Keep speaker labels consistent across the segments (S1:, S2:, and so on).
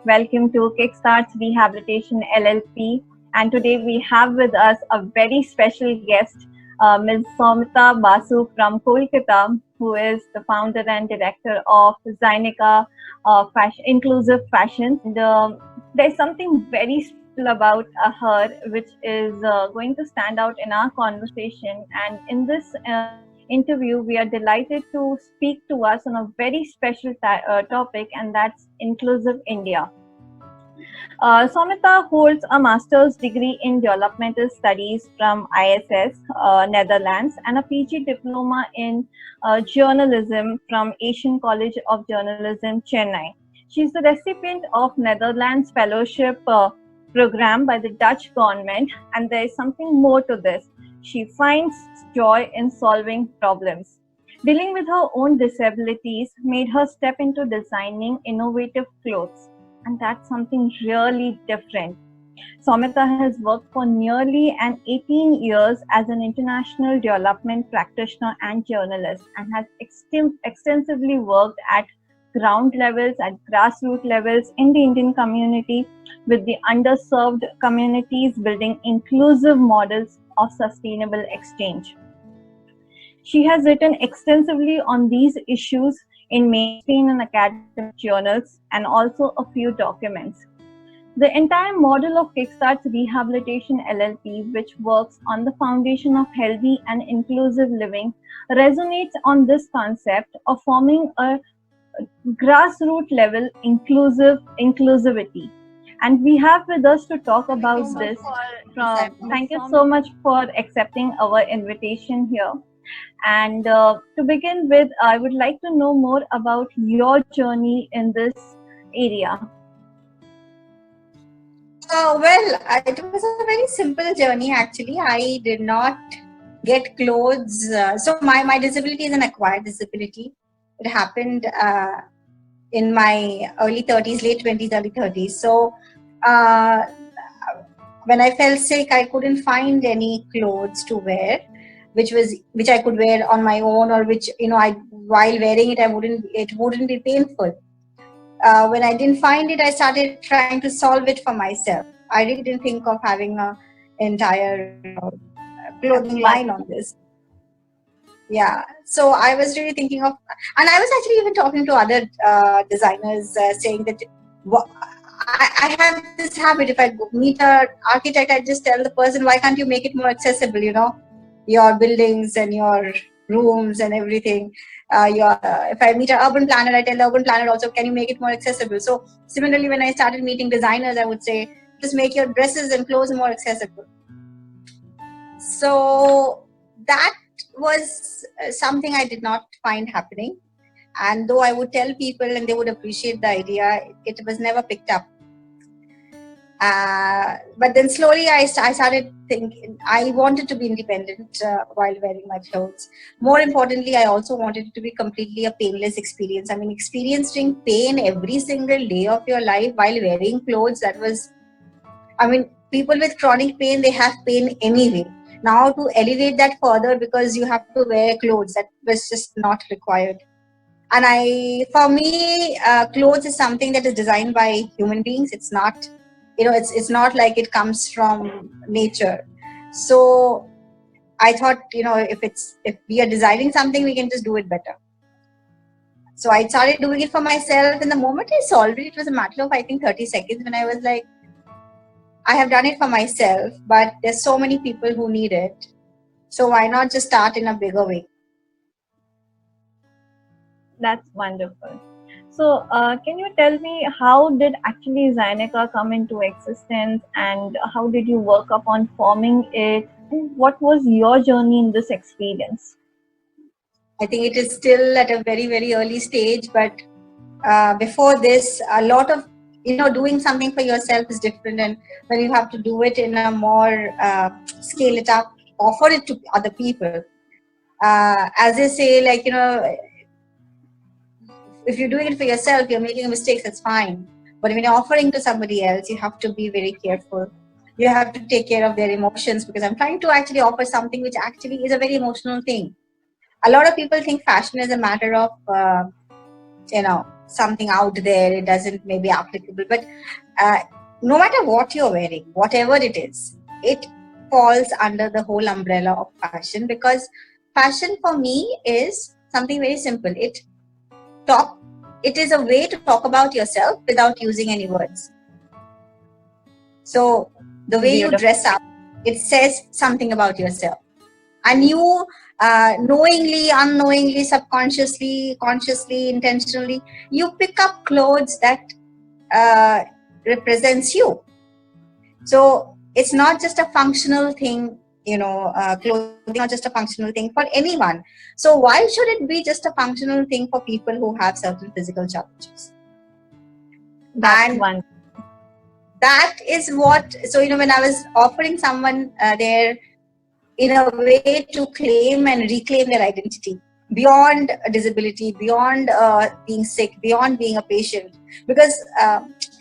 S1: Welcome to Kickstart's Rehabilitation LLP. And today we have with us a very special guest, Ms. Soumita Basu from Kolkata, who is the founder and director of Zynica Inclusive Fashion. And there's something very special about her, which is going to stand out in our conversation. And in this interview, we are delighted to speak to us on a very special topic, and that's Inclusive India. Soumita holds a master's degree in developmental studies from ISS, Netherlands, and a PG diploma in journalism from Asian College of Journalism, Chennai. She is the recipient of Netherlands Fellowship program by the Dutch government, and there is something more to this. She finds joy in solving problems. Dealing with her own disabilities made her step into designing innovative clothes, and that's something really different. Soumita has worked for nearly 18 years as an international development practitioner and journalist, and has extensively worked at ground levels, at grassroots levels in the Indian community with the underserved communities, building inclusive models of sustainable exchange. She has written extensively on these issues in mainstream and academic journals, and also a few documents. The entire model of Kickstart's Rehabilitation LLP, which works on the foundation of healthy and inclusive living, resonates on this concept of forming a grassroots level inclusivity. And we have with us to talk about this thank you so much for accepting our invitation here. And to begin with, I would like to know more about your journey in this area.
S2: It was a very simple journey actually. I did not get clothes. So my disability is an acquired disability. It happened in my early 30s, late 20s, early 30s. So when I fell sick, I couldn't find any clothes to wear, which I could wear on my own, or which while wearing it, it wouldn't be painful. When I didn't find it, I started trying to solve it for myself. I really didn't think of having an entire clothing line on this. Yeah, so I was really thinking of, and I was actually even talking to other designers saying that I have this habit. If I meet an architect, I just tell the person, why can't you make it more accessible, your buildings and your rooms and everything. If I meet an urban planner, I tell the urban planner also, can you make it more accessible? So similarly, when I started meeting designers, I would say, just make your dresses and clothes more accessible. So that was something I did not find happening. And though I would tell people and they would appreciate the idea, it was never picked up. But then slowly I started thinking I wanted to be independent while wearing my clothes. More importantly, I also wanted it to be completely a painless experience. I mean, experiencing pain every single day of your life while wearing clothes, people with chronic pain, they have pain anyway. Now to elevate that further because you have to wear clothes, that was just not required. And for me, clothes is something that is designed by human beings. It's not, it's not like it comes from nature. So I thought, if we are designing something, we can just do it better. So I started doing it for myself. And the moment I solved it, it was a matter of, I think, 30 seconds when I was like, I have done it for myself, but there's so many people who need it. So why not just start in a bigger way?
S1: That's wonderful. So can you tell me, how did actually Zynica come into existence, and how did you work upon forming it? What was your journey in this experience?
S2: I think it is still at a very, very early stage, but before this, a lot of, doing something for yourself is different, and when you have to do it in a more scale it up, offer it to other people. As they say, if you're doing it for yourself, you're making mistakes, that's fine. But when you're offering to somebody else, you have to be very careful. You have to take care of their emotions, because I'm trying to actually offer something which actually is a very emotional thing. A lot of people think fashion is a matter of, something out there, it doesn't maybe applicable, but no matter what you're wearing, whatever it is, it falls under the whole umbrella of fashion, because fashion for me is something very simple. It is a way to talk about yourself without using any words. So the way you dress up, it says something about yourself, and you knowingly, unknowingly, subconsciously, consciously, intentionally, you pick up clothes that represents you. So it's not just a functional thing, clothing is not just a functional thing for anyone. So why should it be just a functional thing for people who have certain physical challenges?
S1: That's one.
S2: That is what, so when I was offering someone there in a way to claim and reclaim their identity beyond disability, beyond being sick, beyond being a patient, because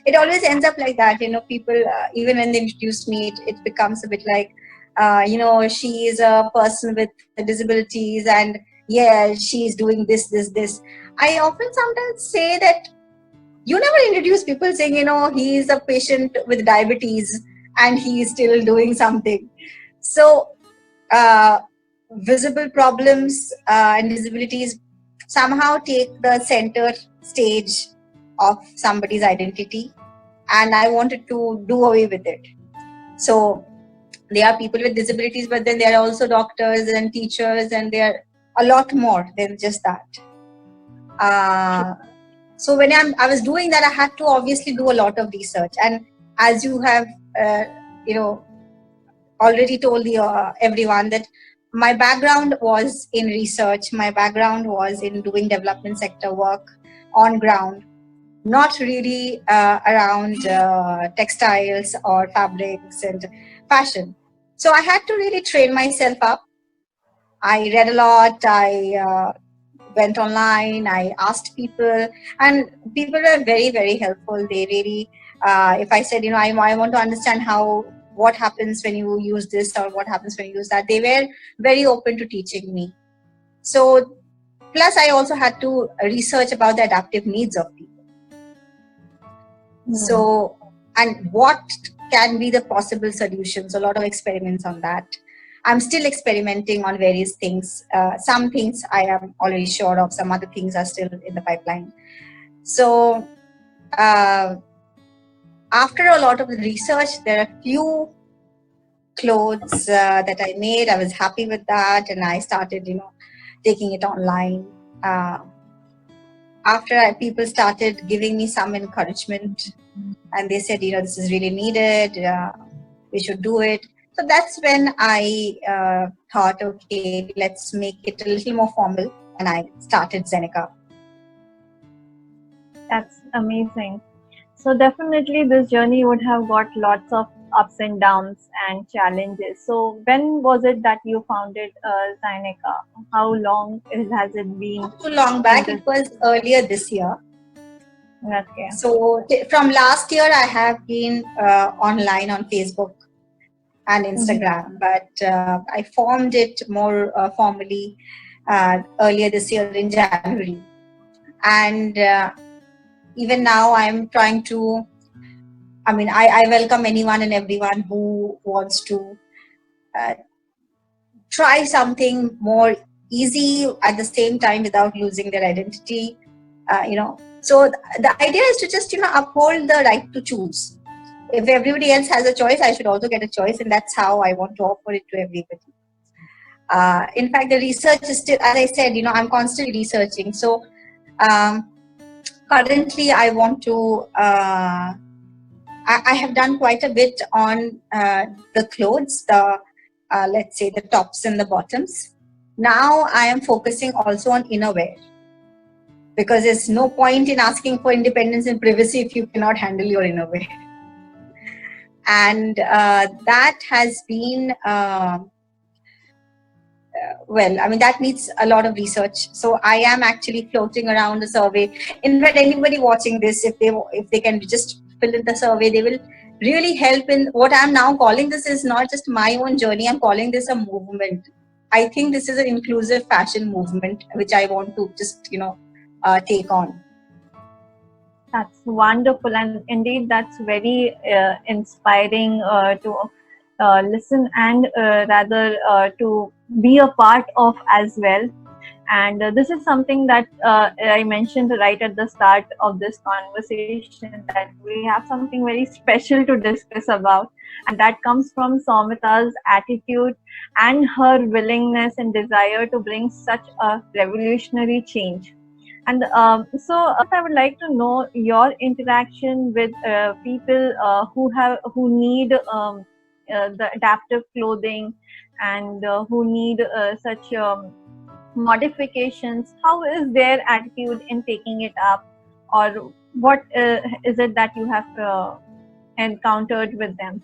S2: it always ends up like that. People, even when they introduce me, it becomes a bit like, she is a person with disabilities, and yeah, she's doing this. I often sometimes say that you never introduce people saying, he is a patient with diabetes and he is still doing something. So visible problems and disabilities somehow take the center stage of somebody's identity, and I wanted to do away with it. So there are people with disabilities, but then there are also doctors and teachers, and they are a lot more than just that. So when I was doing that, I had to obviously do a lot of research, and as you have already told everyone, that my background was in research, my background was in doing development sector work on ground, not really around textiles or fabrics and fashion. So I had to really train myself up. I read a lot, I went online, I asked people, and people were very, very helpful. They really, if I said, I want to understand what happens when you use this or what happens when you use that, they were very open to teaching me. So, plus I also had to research about the adaptive needs of people. So, and what can be the possible solutions, a lot of experiments on that. I'm still experimenting on various things. Some things I am already sure of, some other things are still in the pipeline. So after a lot of research, there are a few clothes that I made. I was happy with that, and I started, taking it online. After people started giving me some encouragement, and they said, this is really needed, we should do it. So that's when I thought, okay, let's make it a little more formal, and I started Zeneca.
S1: That's amazing. So definitely this journey would have got lots of ups and downs and challenges. So when was it that you founded Zeneca? How long has it been?
S2: Not too long back. It was earlier this year.
S1: Okay.
S2: So from last year, I have been online on Facebook and Instagram, but I formed it more formally earlier this year in January. And even now I'm trying to, I welcome anyone and everyone who wants to try something more easy at the same time without losing their identity, So the idea is to just, uphold the right to choose. If everybody else has a choice, I should also get a choice, and that's how I want to offer it to everybody. In fact, the research is still, as I said, I'm constantly researching. So currently, I want to. I have done quite a bit on the clothes, let's say the tops and the bottoms. Now I am focusing also on innerwear, because there's no point in asking for independence and privacy if you cannot handle your innerwear. And that has been, that needs a lot of research. So I am actually floating around a survey. In fact, anybody watching this, if they can just fill in the survey, they will really help in what I'm now calling. This is not just my own journey. I'm calling this a movement. I think this is an inclusive fashion movement, which I want to just, take on.
S1: That's wonderful, and indeed, that's very inspiring to listen and rather to be a part of as well. And this is something that I mentioned right at the start of this conversation, that we have something very special to discuss about, and that comes from Soumita's attitude and her willingness and desire to bring such a revolutionary change. And I would like to know your interaction with people who need the adaptive clothing, and who need such modifications. How is their attitude in taking it up, or what is it that you have encountered with them?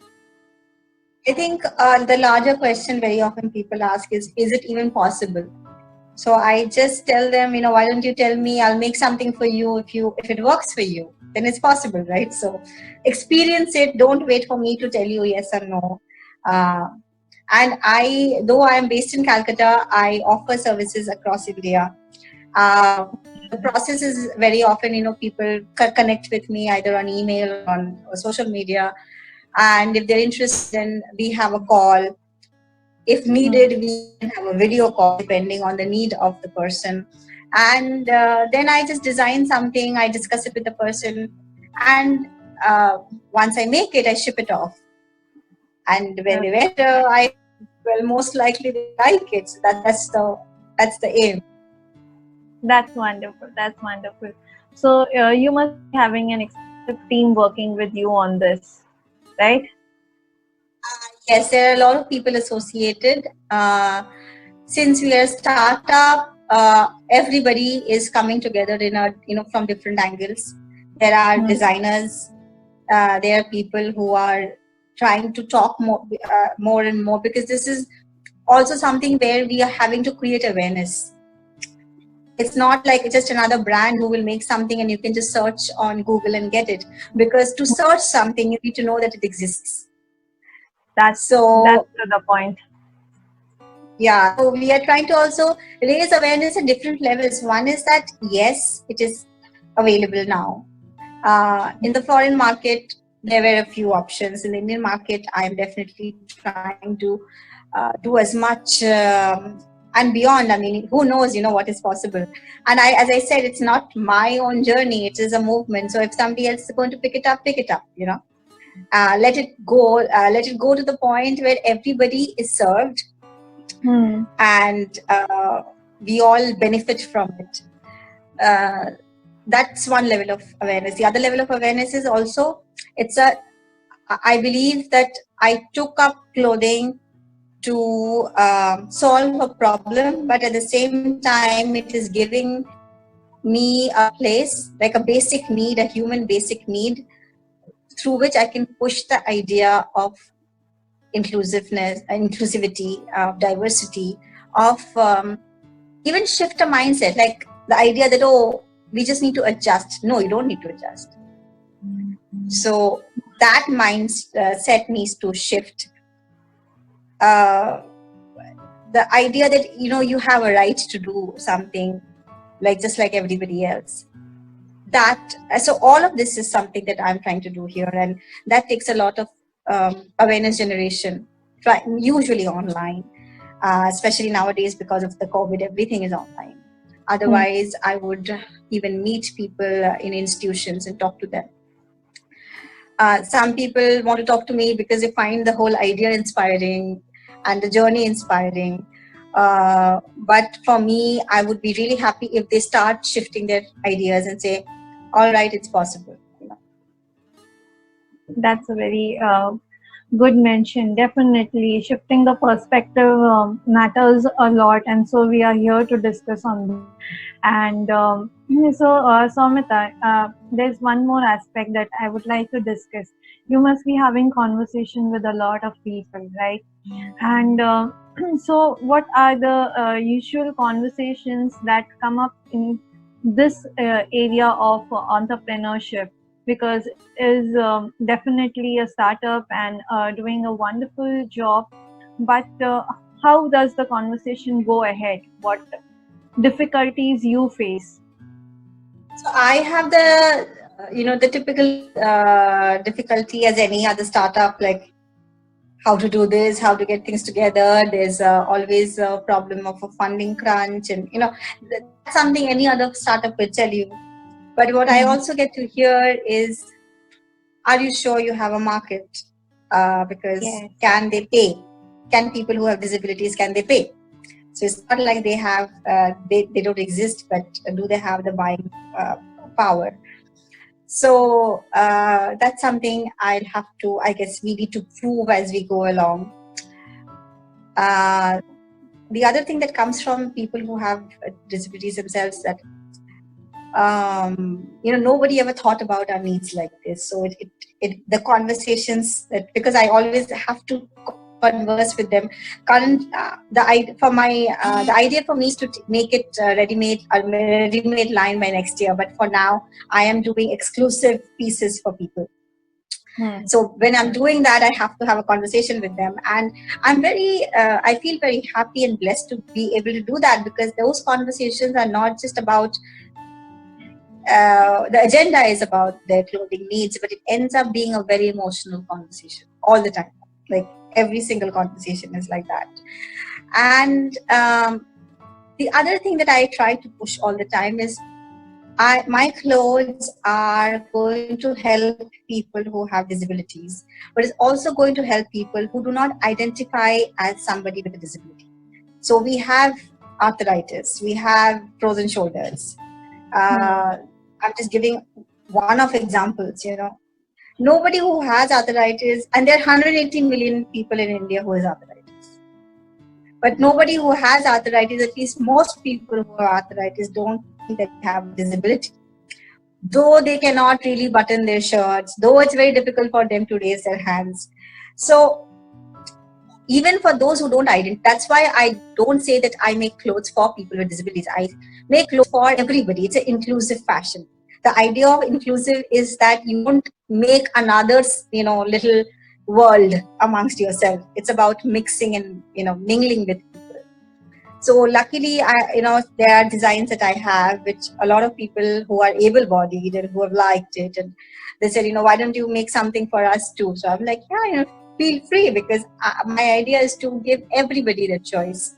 S2: I think the larger question very often people ask is it even possible? So I just tell them, why don't you tell me? I'll make something for you. If it works for you, then it's possible, right? So experience it. Don't wait for me to tell you yes or no. And though I am based in Calcutta, I offer services across India. The process is very often, people connect with me either on email or on social media. And if they're interested, then we have a call. If needed, we can have a video call depending on the need of the person. And then I just design something, I discuss it with the person, and once I make it, I ship it off. And when they wear it, most likely they like it. So that's the aim.
S1: That's wonderful. That's wonderful. So you must be having an extensive team working with you on this, right?
S2: Yes, there are a lot of people associated. Since we are a startup, everybody is coming together from different angles. There are designers. There are people who are trying to talk more and more, because this is also something where we are having to create awareness. It's not like it's just another brand who will make something and you can just search on Google and get it. Because to search something, you need to know that it exists.
S1: That's to the point.
S2: Yeah, so we are trying to also raise awareness at different levels. One is that, yes, it is available now. In the foreign market, there were a few options. In the Indian market, I am definitely trying to do as much and beyond. I mean, who knows, what is possible. And as I said, it's not my own journey. It is a movement. So if somebody else is going to pick it up, let it go to the point where everybody is served, and we all benefit from it. That's one level of awareness. The other level of awareness is also, I believe that I took up clothing to solve a problem, but at the same time, it is giving me a place, like a basic need, a human basic need, through which I can push the idea of inclusivity, of diversity, of even shift a mindset, like the idea that, we just need to adjust. No, you don't need to adjust. So that mindset needs to shift. The idea that, you have a right to do something just like everybody else. So all of this is something that I'm trying to do here, and that takes a lot of awareness generation, usually online, especially nowadays because of the COVID, everything is online. Otherwise, I would even meet people in institutions and talk to them. Some people want to talk to me because they find the whole idea inspiring and the journey inspiring. But for me, I would be really happy if they start shifting their ideas and say, all right, it's possible.
S1: That's a very good mention. Definitely shifting the perspective matters a lot, and so we are here to discuss on that. And Soumita, there's one more aspect that I would like to discuss. You must be having conversation with a lot of people, right? And so what are the usual conversations that come up in this area of entrepreneurship? Because it is definitely a startup and doing a wonderful job, but how does the conversation go ahead? What difficulties you face?
S2: So I have the the typical difficulty as any other startup, like how to do this, how to get things together. There's always a problem of a funding crunch, and that's something any other startup will tell you. But what I also get to hear is, are you sure you have a market? Because
S1: Yes.
S2: can they pay? Can people who have disabilities, can they pay? So it's not like they have, they don't exist, but do they have the buying power? So that's something I'll have to, I guess we need to prove as we go along. The other thing that comes from people who have disabilities themselves, that nobody ever thought about our needs like this. So the conversations, that, because I always have to converse with them. The idea for me is to make it ready-made line by next year. But for now, I am doing exclusive pieces for people. So when I'm doing that, I have to have a conversation with them, and I feel very happy and blessed to be able to do that, because those conversations are not just about the agenda is about their clothing needs, but it ends up being a very emotional conversation all the time. Like every single conversation is like that. And the other thing that I try to push all the time is, my clothes are going to help people who have disabilities, but it's also going to help people who do not identify as somebody with a disability. So we have arthritis, we have frozen shoulders. I'm just giving one of examples, Nobody who has arthritis, and there are 180 million people in India who has arthritis. But nobody who has arthritis, at least most people who have arthritis, don't think that they have disability. Though they cannot really button their shirts, though it's very difficult for them to raise their hands. So even for those who don't identify, that's why I don't say that I make clothes for people with disabilities. I make clothes for everybody. It's an inclusive fashion. The idea of inclusive is that you don't make another, little world amongst yourself. It's about mixing and, mingling with people. So luckily, there are designs that I have, which a lot of people who are able-bodied and who have liked it, and they said, why don't you make something for us too? So I'm like, yeah, feel free, because my idea is to give everybody the choice.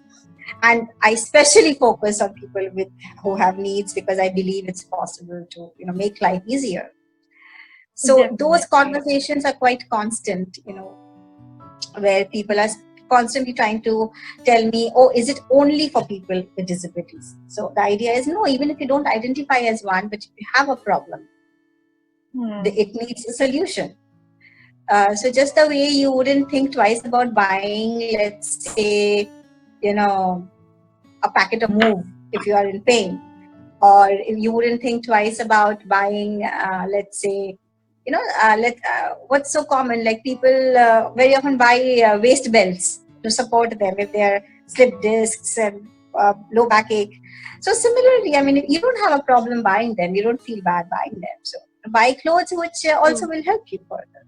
S2: And I especially focus on people who have needs, because I believe it's possible to make life easier. So definitely, those conversations are quite constant, where people are constantly trying to tell me, oh, is it only for people with disabilities? So the idea is, no, even if you don't identify as one, but if you have a problem, it needs a solution. So just the way you wouldn't think twice about buying, let's say, a packet of Move if you are in pain, or if you wouldn't think twice about buying, let's say, what's so common, like people very often buy waist belts to support them if they are slip discs and low backache. So similarly, I mean, if you don't have a problem buying them, you don't feel bad buying them. So buy clothes which also will help you further.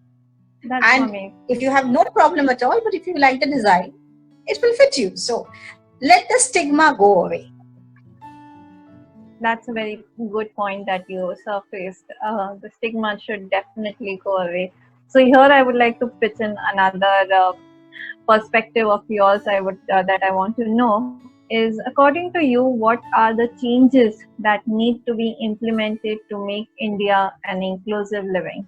S2: That's and amazing. If you have no problem at all, but if you like the design, it will fit you. So let the stigma go away.
S1: That's a very good point that you surfaced. The stigma should definitely go away. So here I would like to pitch in another perspective of yours. I would that I want to know is, according to you, what are the changes that need to be implemented to make India an inclusive living?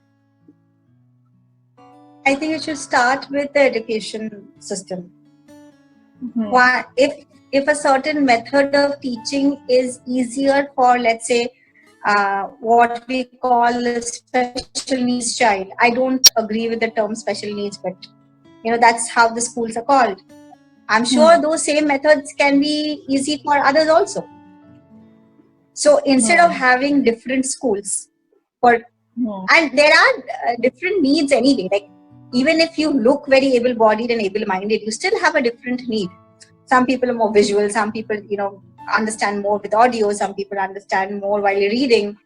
S2: I think it should start with the education system. Why, if a certain method of teaching is easier for, let's say, what we call a special needs child. I don't agree with the term special needs, but that's how the schools are called. I'm sure those same methods can be easy for others also. So instead of having different schools and there are different needs anyway, like even if you look very able-bodied and able-minded, you still have a different need. Some people are more visual, some people, understand more with audio, some people understand more while reading.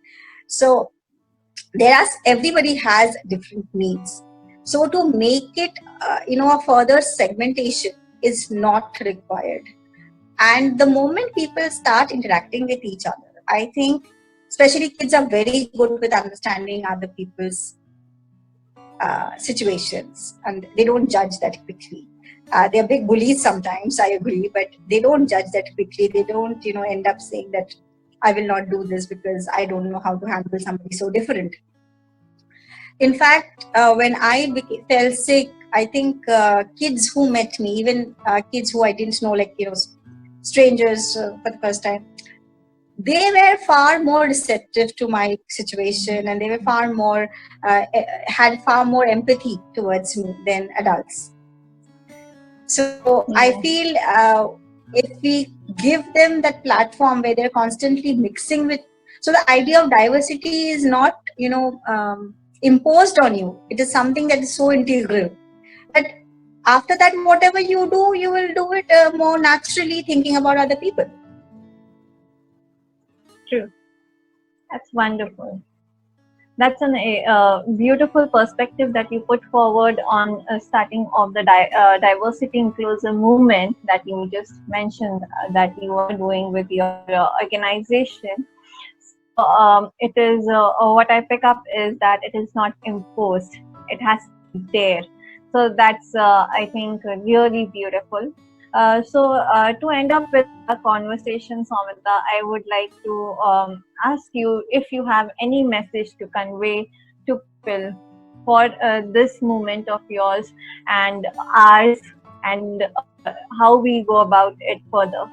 S2: So everybody has different needs. So to make it, a further segmentation is not required. And the moment people start interacting with each other, I think Especially kids are very good with understanding other people's situations, and they don't judge that quickly. They're big bullies sometimes, I agree, but they don't judge that quickly. They don't, end up saying that I will not do this because I don't know how to handle somebody so different. In fact, when I fell sick, I think kids who met me, even kids who I didn't know, like, strangers for the first time, they were far more receptive to my situation, and they were far more had far more empathy towards me than adults. So I feel if we give them that platform where they're constantly mixing with, so the idea of diversity is not imposed on you. It is something that is so integral. But after that, whatever you do, you will do it more naturally, thinking about other people.
S1: True. That's wonderful. That's a beautiful perspective that you put forward on starting of the diversity inclusive movement that you just mentioned that you are doing with your organization. So, it is what I pick up is that it is not imposed; it has to be there. So that's I think really beautiful. To end up with a conversation, Samita, I would like to ask you if you have any message to convey to people for this movement of yours and ours, and how we go about it further.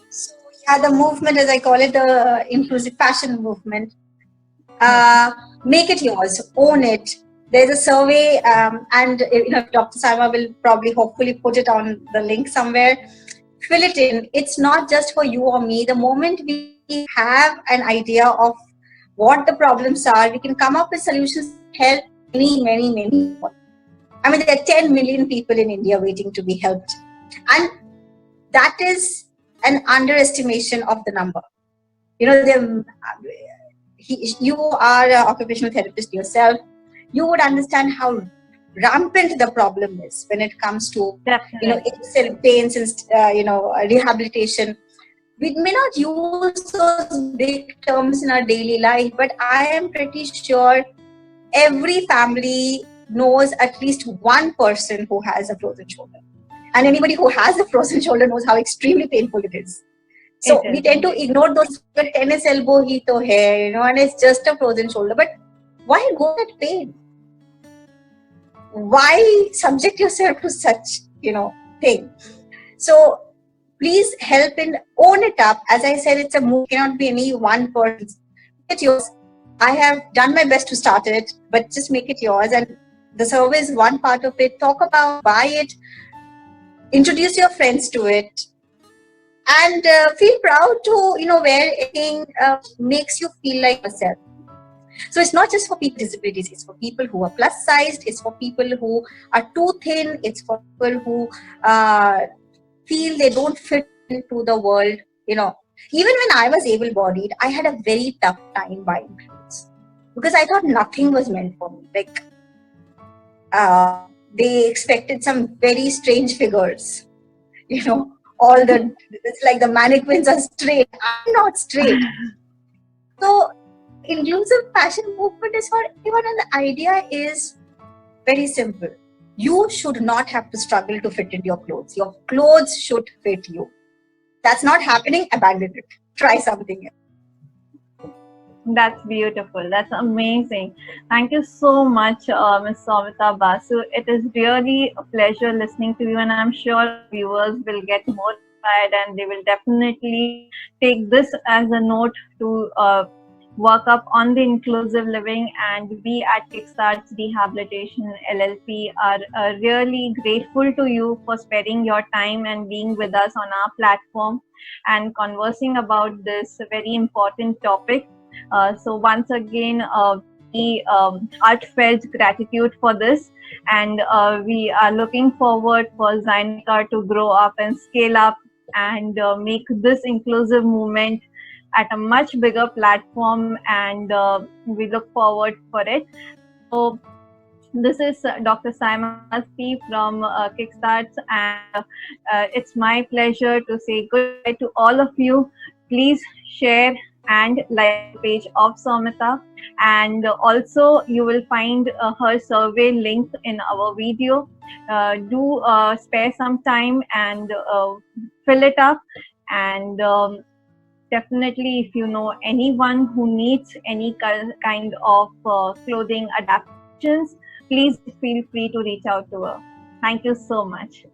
S2: So yeah, the movement, as I call it, the inclusive fashion movement, make it yours, own it. There's a survey, and Dr. Saima will probably, hopefully, put it on the link somewhere. Fill it in. It's not just for you or me. The moment we have an idea of what the problems are, we can come up with solutions to help many people. I mean, there are 10 million people in India waiting to be helped, and that is an underestimation of the number. You are an occupational therapist yourself. You would understand how rampant the problem is when it comes to pains and rehabilitation. We may not use those big terms in our daily life, but I am pretty sure every family knows at least one person who has a frozen shoulder, and anybody who has a frozen shoulder knows how extremely painful it is. So we tend to ignore those tennis elbow hi to hai, and it's just a frozen shoulder. But why go that pain? Why subject yourself to such, thing? So please help and own it up. As I said, it's a move. It cannot be any one person. Make it yours. I have done my best to start it, but just make it yours. And the survey is one part of it. Talk about, buy it, introduce your friends to it, and feel proud to wear anything makes you feel like yourself. So it's not just for people with disabilities, it's for people who are plus sized, it's for people who are too thin, it's for people who feel they don't fit into the world. Even when I was able bodied, I had a very tough time buying clothes because I thought nothing was meant for me. Like they expected some very strange figures, it's like the mannequins are straight. I'm not straight. So inclusive fashion movement is for everyone, and the idea is very simple. You should not have to struggle to fit into your clothes. Your clothes should fit you. That's not happening, abandon it. Try something else.
S1: That's beautiful. That's amazing. Thank you so much, Ms. Samita Basu. It is really a pleasure listening to you, and I'm sure viewers will get more inspired and they will definitely take this as a note to work up on the inclusive living. And we at Kickstart's Rehabilitation LLP are really grateful to you for sparing your time and being with us on our platform and conversing about this very important topic. So once again, we heartfelt gratitude for this, and we are looking forward for Zyneka to grow up and scale up and make this inclusive movement at a much bigger platform, and we look forward for it. So this is Dr. Saima Masti from Kickstarts, and it's my pleasure to say goodbye to all of you. please share and like the page of Somita, and also you will find her survey link in our video. Do spare some time and fill it up, and definitely, if you know anyone who needs any kind of clothing adaptations, please feel free to reach out to her. Thank you so much.